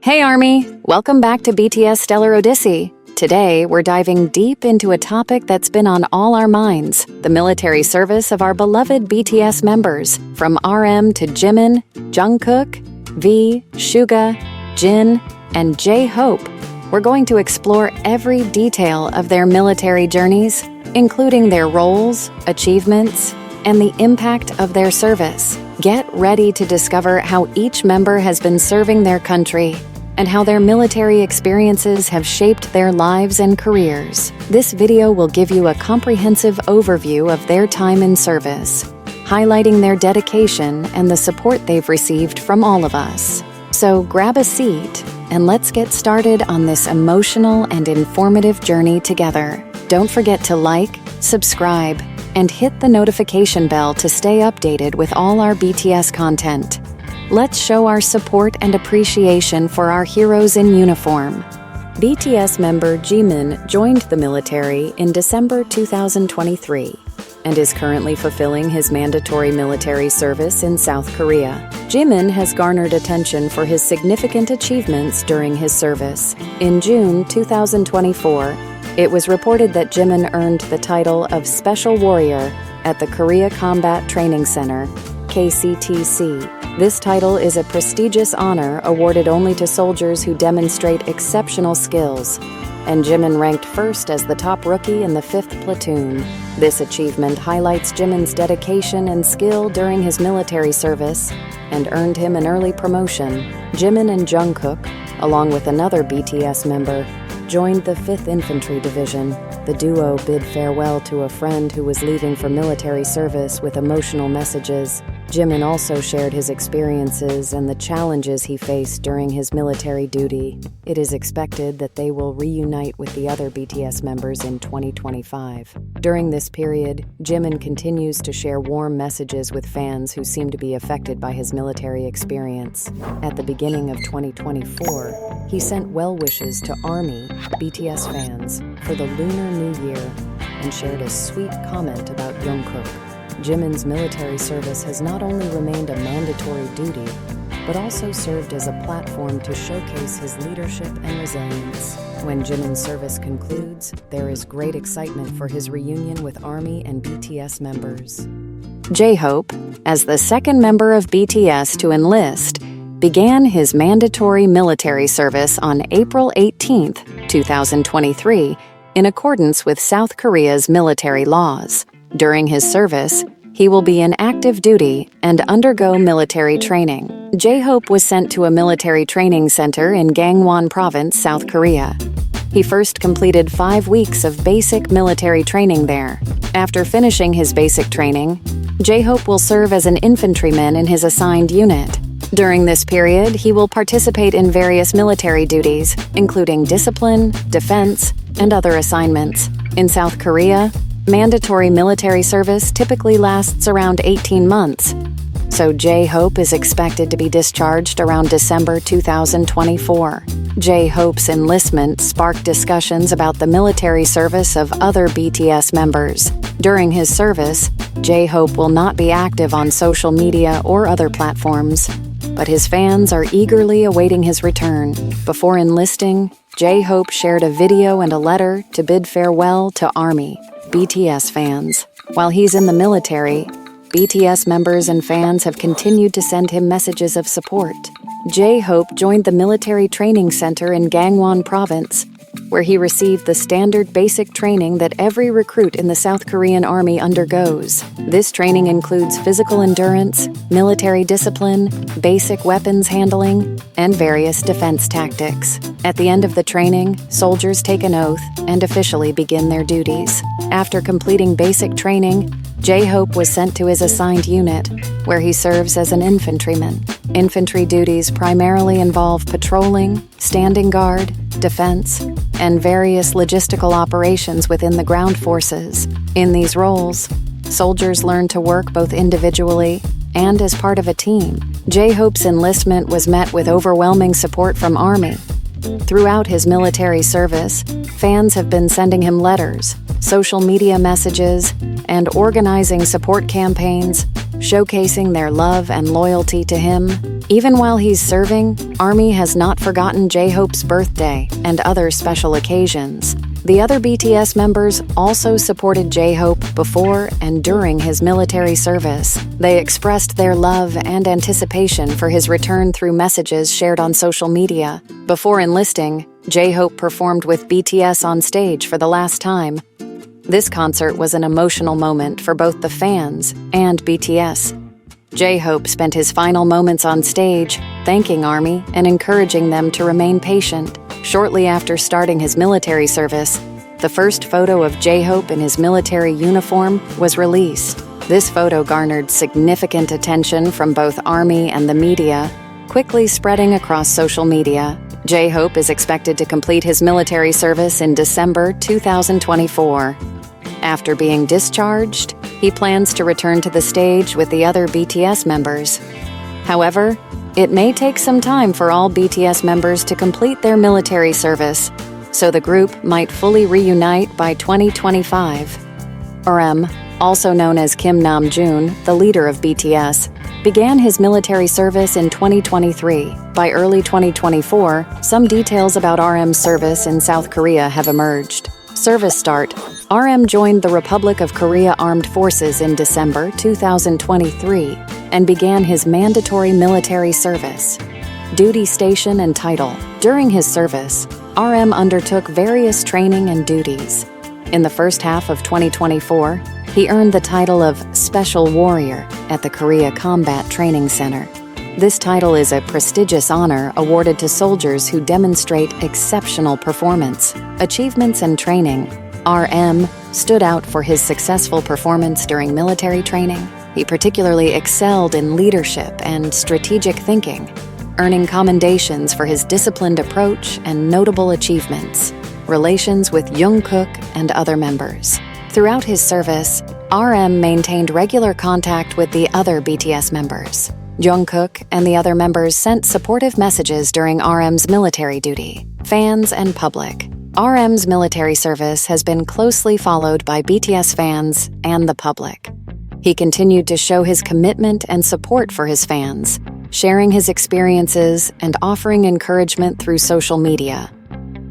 Hey Army! Welcome back to BTS Stellar Odyssey. Today, we're diving deep into a topic that's been on all our minds, the military service of our beloved BTS members, from RM to Jimin, Jungkook, V, Suga, Jin, and J-Hope. We're going to explore every detail of their military journeys, including their roles, achievements, and the impact of their service. Get ready to discover how each member has been serving their country and how their military experiences have shaped their lives and careers. This video will give you a comprehensive overview of their time in service, highlighting their dedication and the support they've received from all of us. So grab a seat and let's get started on this emotional and informative journey together. Don't forget to like, subscribe, and hit the notification bell to stay updated with all our BTS content. Let's show our support and appreciation for our heroes in uniform. BTS member Jimin joined the military in December 2023 and is currently fulfilling his mandatory military service in South Korea. Jimin has garnered attention for his significant achievements during his service. In June 2024, it was reported that Jimin earned the title of Special Warrior at the Korea Combat Training Center, KCTC. This title is a prestigious honor awarded only to soldiers who demonstrate exceptional skills, and Jimin ranked first as the top rookie in the 5th platoon. This achievement highlights Jimin's dedication and skill during his military service and earned him an early promotion. Jimin and Jungkook, along with another BTS member, joined the 5th Infantry Division. The duo bid farewell to a friend who was leaving for military service with emotional messages. Jimin also shared his experiences and the challenges he faced during his military duty. It is expected that they will reunite with the other BTS members in 2025. During this period, Jimin continues to share warm messages with fans who seem to be affected by his military experience. At the beginning of 2024, he sent well wishes to ARMY BTS fans for the Lunar New Year and shared a sweet comment about Jungkook. Jimin's military service has not only remained a mandatory duty, but also served as a platform to showcase his leadership and resilience. When Jimin's service concludes, there is great excitement for his reunion with ARMY and BTS members. J-Hope, as the second member of BTS to enlist, began his mandatory military service on April 18, 2023, in accordance with South Korea's military laws. During his service, he will be in active duty and undergo military training. J-Hope was sent to a military training center in Gangwon Province, South Korea. He first completed 5 weeks of basic military training there. After finishing his basic training, J-Hope will serve as an infantryman in his assigned unit. During this period, he will participate in various military duties, including discipline, defense, and other assignments. In South Korea, mandatory military service typically lasts around 18 months, so J-Hope is expected to be discharged around December 2024. J-Hope's enlistment sparked discussions about the military service of other BTS members. During his service, J-Hope will not be active on social media or other platforms, but his fans are eagerly awaiting his return. Before enlisting, J-Hope shared a video and a letter to bid farewell to ARMY BTS fans. While he's in the military, BTS members and fans have continued to send him messages of support. J-Hope joined the military training center in Gangwon Province, where he received the standard basic training that every recruit in the South Korean Army undergoes. This training includes physical endurance, military discipline, basic weapons handling, and various defense tactics. At the end of the training, soldiers take an oath and officially begin their duties. After completing basic training, J-Hope was sent to his assigned unit, where he serves as an infantryman. Infantry duties primarily involve patrolling, standing guard, defense, and various logistical operations within the ground forces. In these roles, soldiers learn to work both individually and as part of a team. J-Hope's enlistment was met with overwhelming support from ARMY. Throughout his military service, fans have been sending him letters, social media messages, and organizing support campaigns, showcasing their love and loyalty to him. Even while he's serving, ARMY has not forgotten J-Hope's birthday and other special occasions. The other BTS members also supported J-Hope before and during his military service. They expressed their love and anticipation for his return through messages shared on social media. Before enlisting, J-Hope performed with BTS on stage for the last time. This concert was an emotional moment for both the fans and BTS. J-Hope spent his final moments on stage, thanking ARMY and encouraging them to remain patient. Shortly after starting his military service, the first photo of J-Hope in his military uniform was released. This photo garnered significant attention from both ARMY and the media, quickly spreading across social media. J-Hope is expected to complete his military service in December 2024. After being discharged, he plans to return to the stage with the other BTS members. However, it may take some time for all BTS members to complete their military service, so the group might fully reunite by 2025. RM, also known as Kim Namjoon, the leader of BTS, began his military service in 2023. By early 2024, some details about RM's service in South Korea have emerged. Service start: RM joined the Republic of Korea Armed Forces in December 2023 and began his mandatory military service. Duty station and title: during his service, RM undertook various training and duties. In the first half of 2024, he earned the title of Special Warrior at the Korea Combat Training Center. This title is a prestigious honor awarded to soldiers who demonstrate exceptional performance, achievements, and training. RM stood out for his successful performance during military training. He particularly excelled in leadership and strategic thinking, earning commendations for his disciplined approach and notable achievements. Relations with Jungkook and other members. Throughout his service, RM maintained regular contact with the other BTS members. Jungkook and the other members sent supportive messages during RM's military duty. Fans and public. RM's military service has been closely followed by BTS fans and the public. He continued to show his commitment and support for his fans, sharing his experiences and offering encouragement through social media.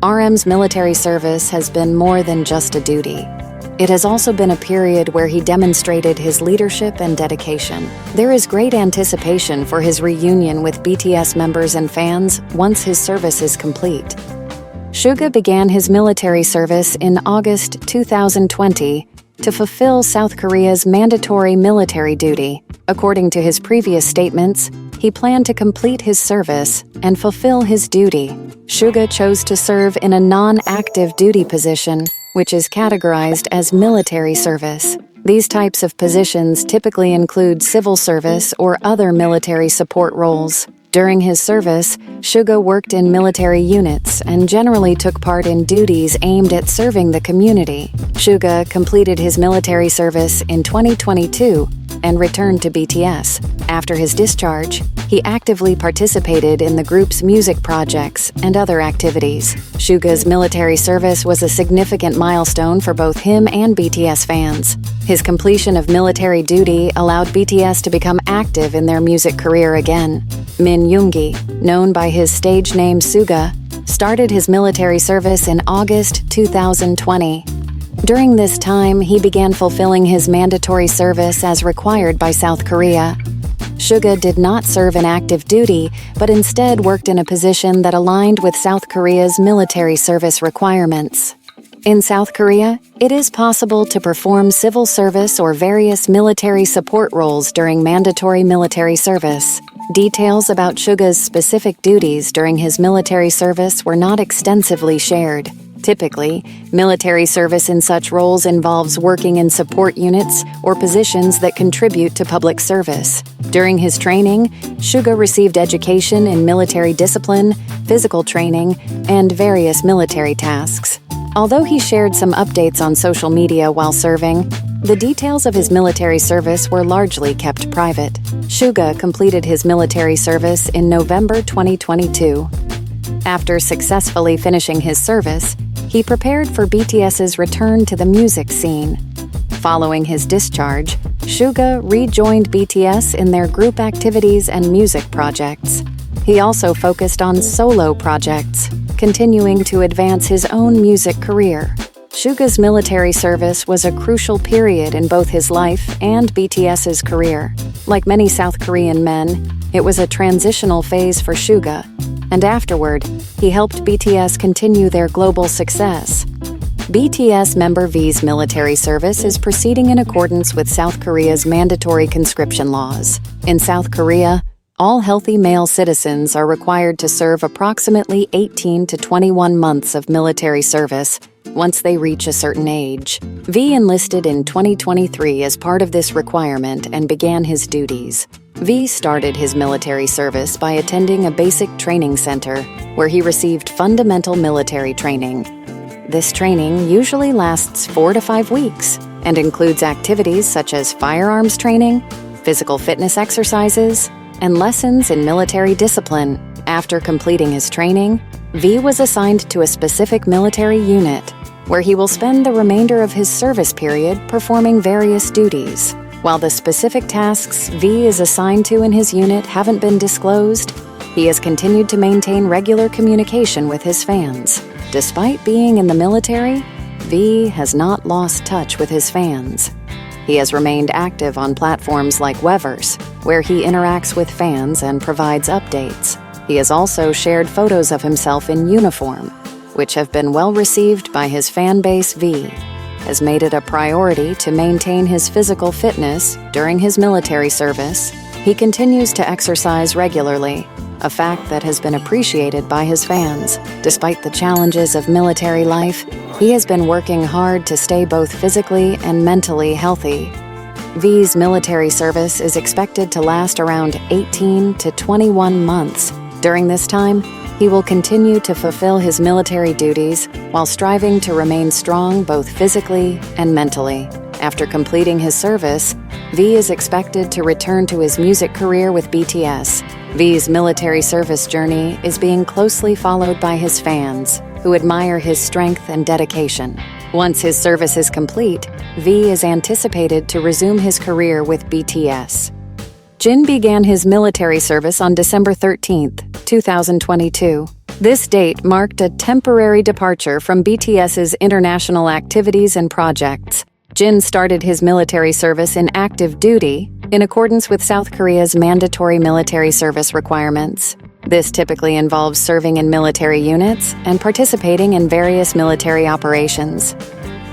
RM's military service has been more than just a duty. It has also been a period where he demonstrated his leadership and dedication. There is great anticipation for his reunion with BTS members and fans once his service is complete. Suga began his military service in August 2020 to fulfill South Korea's mandatory military duty. According to his previous statements, he planned to complete his service and fulfill his duty. Suga chose to serve in a non-active duty position, which is categorized as military service. These types of positions typically include civil service or other military support roles. During his service, Suga worked in military units and generally took part in duties aimed at serving the community. Suga completed his military service in 2022 and returned to BTS. After his discharge, he actively participated in the group's music projects and other activities. Suga's military service was a significant milestone for both him and BTS fans. His completion of military duty allowed BTS to become active in their music career again. Min Yoongi, known by his stage name Suga, started his military service in August 2020. During this time, he began fulfilling his mandatory service as required by South Korea. Suga did not serve in active duty, but instead worked in a position that aligned with South Korea's military service requirements. In South Korea, it is possible to perform civil service or various military support roles during mandatory military service. Details about Suga's specific duties during his military service were not extensively shared. Typically, military service in such roles involves working in support units or positions that contribute to public service. During his training, Suga received education in military discipline, physical training, and various military tasks. Although he shared some updates on social media while serving, the details of his military service were largely kept private. Suga completed his military service in November 2022. After successfully finishing his service, he prepared for BTS's return to the music scene. Following his discharge, Suga rejoined BTS in their group activities and music projects. He also focused on solo projects, continuing to advance his own music career. Suga's military service was a crucial period in both his life and BTS's career. Like many South Korean men, it was a transitional phase for Suga, and afterward, he helped BTS continue their global success. BTS member V's military service is proceeding in accordance with South Korea's mandatory conscription laws. In South Korea, all healthy male citizens are required to serve approximately 18 to 21 months of military service once they reach a certain age. V enlisted in 2023 as part of this requirement and began his duties. V started his military service by attending a basic training center where he received fundamental military training. This training usually lasts 4 to 5 weeks and includes activities such as firearms training, physical fitness exercises, and lessons in military discipline. After completing his training, V was assigned to a specific military unit, where he will spend the remainder of his service period performing various duties. While the specific tasks V is assigned to in his unit haven't been disclosed, he has continued to maintain regular communication with his fans. Despite being in the military, V has not lost touch with his fans. He has remained active on platforms like Weverse, where he interacts with fans and provides updates. He has also shared photos of himself in uniform, which have been well received by his fan base. V has made it a priority to maintain his physical fitness during his military service. He continues to exercise regularly, a fact that has been appreciated by his fans. Despite the challenges of military life, he has been working hard to stay both physically and mentally healthy. V's military service is expected to last around 18 to 21 months. During this time, he will continue to fulfill his military duties while striving to remain strong both physically and mentally. After completing his service, V is expected to return to his music career with BTS. V's military service journey is being closely followed by his fans, who admire his strength and dedication. Once his service is complete, V is anticipated to resume his career with BTS. Jin began his military service on December 13, 2022. This date marked a temporary departure from BTS's international activities and projects. Jin started his military service in active duty in accordance with South Korea's mandatory military service requirements. This typically involves serving in military units and participating in various military operations.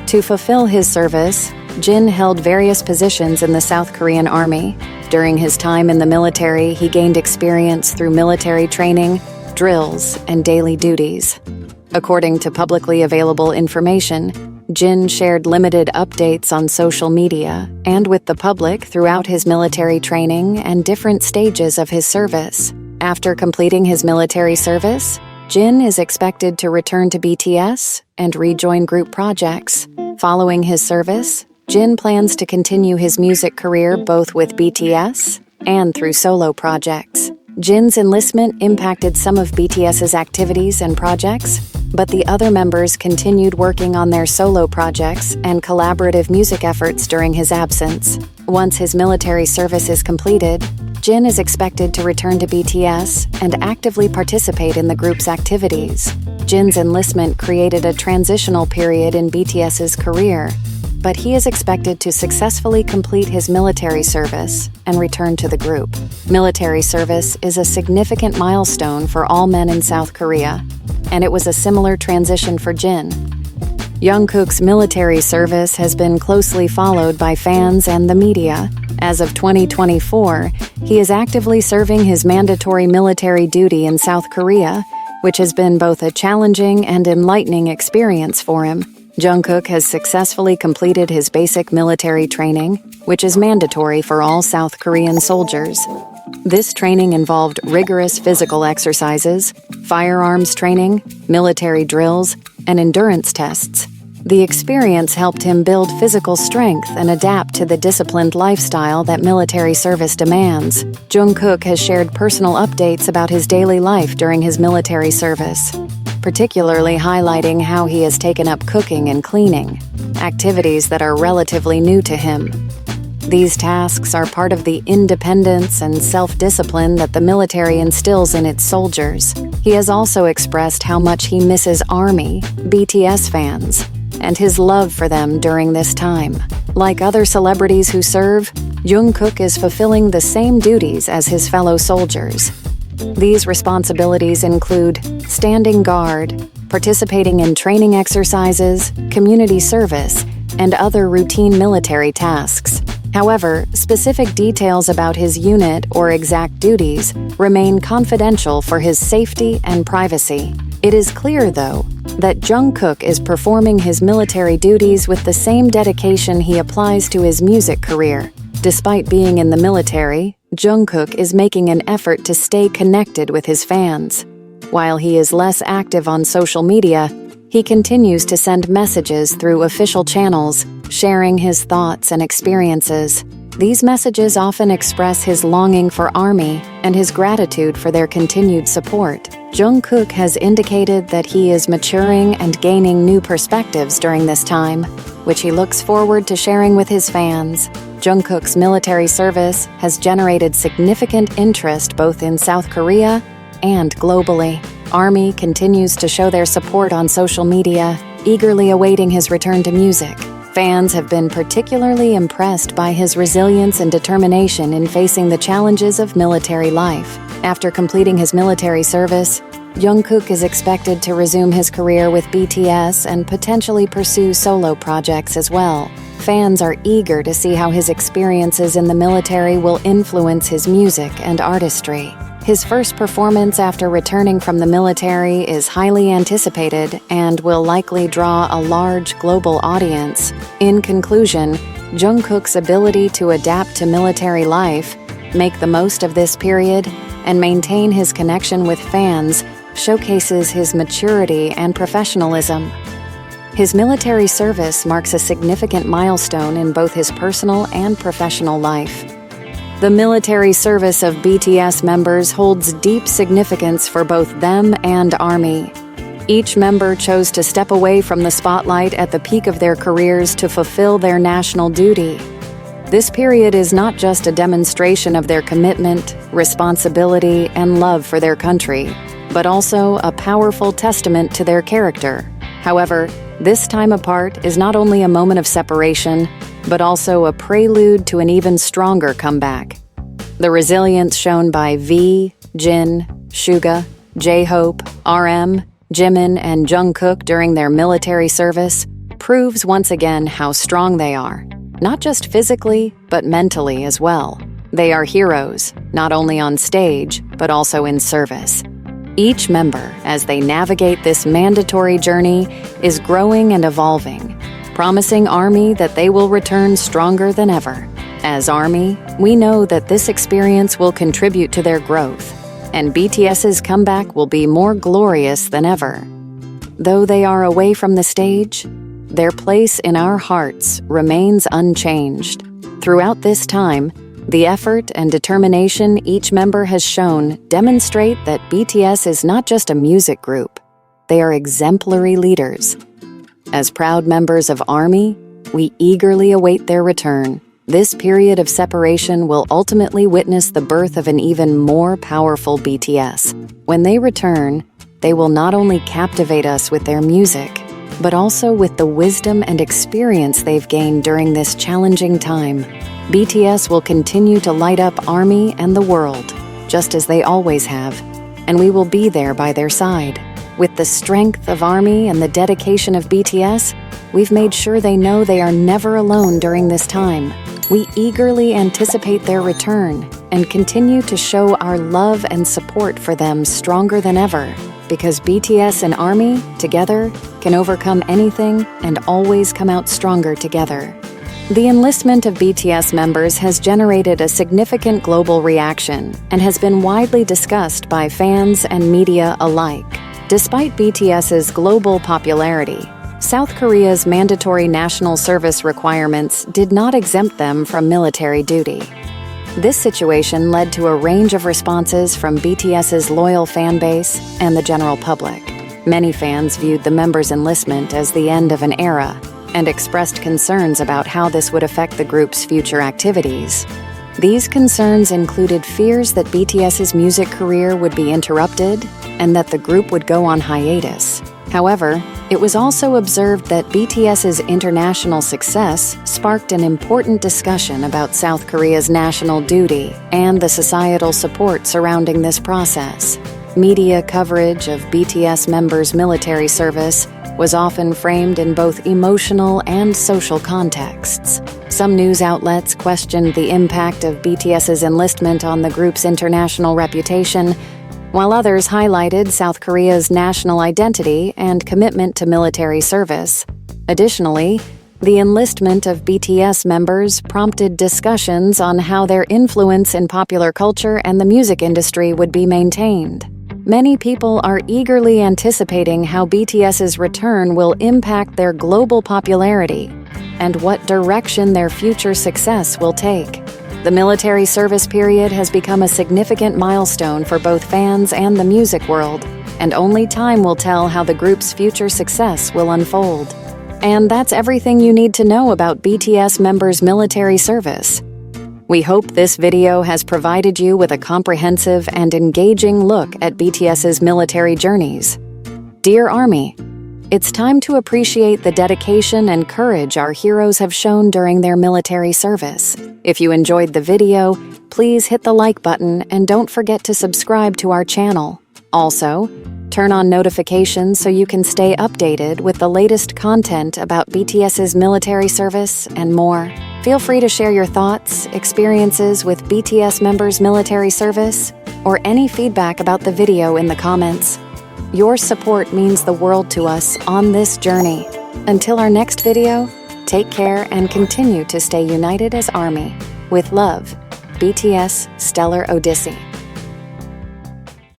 To fulfill his service, Jin held various positions in the South Korean Army. During his time in the military, he gained experience through military training, drills, and daily duties. According to publicly available information, Jin shared limited updates on social media and with the public throughout his military training and different stages of his service. After completing his military service, Jin is expected to return to BTS and rejoin group projects. Following his service, Jin plans to continue his music career both with BTS and through solo projects. Jin's enlistment impacted some of BTS's activities and projects, but the other members continued working on their solo projects and collaborative music efforts during his absence. Once his military service is completed, Jin is expected to return to BTS and actively participate in the group's activities. Jin's enlistment created a transitional period in BTS's career, but he is expected to successfully complete his military service and return to the group. Military service is a significant milestone for all men in South Korea, and it was a similar transition for Jin. Jungkook's military service has been closely followed by fans and the media. As of 2024, he is actively serving his mandatory military duty in South Korea, which has been both a challenging and enlightening experience for him. Jungkook has successfully completed his basic military training, which is mandatory for all South Korean soldiers. This training involved rigorous physical exercises, firearms training, military drills, and endurance tests. The experience helped him build physical strength and adapt to the disciplined lifestyle that military service demands. Jungkook has shared personal updates about his daily life during his military service. particularly highlighting how he has taken up cooking and cleaning, activities that are relatively new to him. These tasks are part of the independence and self-discipline that the military instills in its soldiers. He has also expressed how much he misses ARMY, BTS fans, and his love for them during this time. Like other celebrities who serve, Jungkook is fulfilling the same duties as his fellow soldiers. These responsibilities include standing guard, participating in training exercises, community service, and other routine military tasks. However, specific details about his unit or exact duties remain confidential for his safety and privacy. It is clear, though, that Jungkook is performing his military duties with the same dedication he applies to his music career. Despite being in the military, Jungkook is making an effort to stay connected with his fans. While he is less active on social media, he continues to send messages through official channels, sharing his thoughts and experiences. These messages often express his longing for ARMY and his gratitude for their continued support. Jungkook has indicated that he is maturing and gaining new perspectives during this time, which he looks forward to sharing with his fans. Jungkook's military service has generated significant interest both in South Korea and globally. ARMY continues to show their support on social media, eagerly awaiting his return to music. Fans have been particularly impressed by his resilience and determination in facing the challenges of military life. After completing his military service, Jungkook is expected to resume his career with BTS and potentially pursue solo projects as well. Fans are eager to see how his experiences in the military will influence his music and artistry. His first performance after returning from the military is highly anticipated and will likely draw a large global audience. In conclusion, Jungkook's ability to adapt to military life, make the most of this period, and maintain his connection with fans showcases his maturity and professionalism. His military service marks a significant milestone in both his personal and professional life. The military service of BTS members holds deep significance for both them and ARMY. Each member chose to step away from the spotlight at the peak of their careers to fulfill their national duty. This period is not just a demonstration of their commitment, responsibility, and love for their country, but also a powerful testament to their character. However, this time apart is not only a moment of separation, but also a prelude to an even stronger comeback. The resilience shown by V, Jin, Suga, J-Hope, RM, Jimin, and Jungkook during their military service proves once again how strong they are, not just physically, but mentally as well. They are heroes, not only on stage, but also in service. Each member, as they navigate this mandatory journey, is growing and evolving, promising ARMY that they will return stronger than ever. As ARMY, we know that this experience will contribute to their growth, and BTS's comeback will be more glorious than ever. Though they are away from the stage, their place in our hearts remains unchanged. Throughout this time, the effort and determination each member has shown demonstrate that BTS is not just a music group, they are exemplary leaders. As proud members of ARMY, we eagerly await their return. This period of separation will ultimately witness the birth of an even more powerful BTS. When they return, they will not only captivate us with their music, but also with the wisdom and experience they've gained during this challenging time. BTS will continue to light up ARMY and the world, just as they always have, and we will be there by their side. With the strength of ARMY and the dedication of BTS, we've made sure they know they are never alone during this time. We eagerly anticipate their return and continue to show our love and support for them stronger than ever, because BTS and ARMY, together, can overcome anything and always come out stronger together. The enlistment of BTS members has generated a significant global reaction and has been widely discussed by fans and media alike. Despite BTS's global popularity, South Korea's mandatory national service requirements did not exempt them from military duty. This situation led to a range of responses from BTS's loyal fan base and the general public. Many fans viewed the members' enlistment as the end of an era and expressed concerns about how this would affect the group's future activities. These concerns included fears that BTS's music career would be interrupted and that the group would go on hiatus. However, it was also observed that BTS's international success sparked an important discussion about South Korea's national duty and the societal support surrounding this process. Media coverage of BTS members' military service was often framed in both emotional and social contexts. Some news outlets questioned the impact of BTS's enlistment on the group's international reputation, while others highlighted South Korea's national identity and commitment to military service. Additionally, the enlistment of BTS members prompted discussions on how their influence in popular culture and the music industry would be maintained. Many people are eagerly anticipating how BTS's return will impact their global popularity and what direction their future success will take. The military service period has become a significant milestone for both fans and the music world, and only time will tell how the group's future success will unfold. And that's everything you need to know about BTS members' military service. We hope this video has provided you with a comprehensive and engaging look at BTS's military journeys. Dear Army, it's time to appreciate the dedication and courage our heroes have shown during their military service. If you enjoyed the video, please hit the like button and don't forget to subscribe to our channel. Also, turn on notifications so you can stay updated with the latest content about BTS's military service and more. Feel free to share your thoughts, experiences with BTS members' military service, or any feedback about the video in the comments. Your support means the world to us on this journey. Until our next video, take care and continue to stay united as Army. With love, BTS Stellar Odyssey.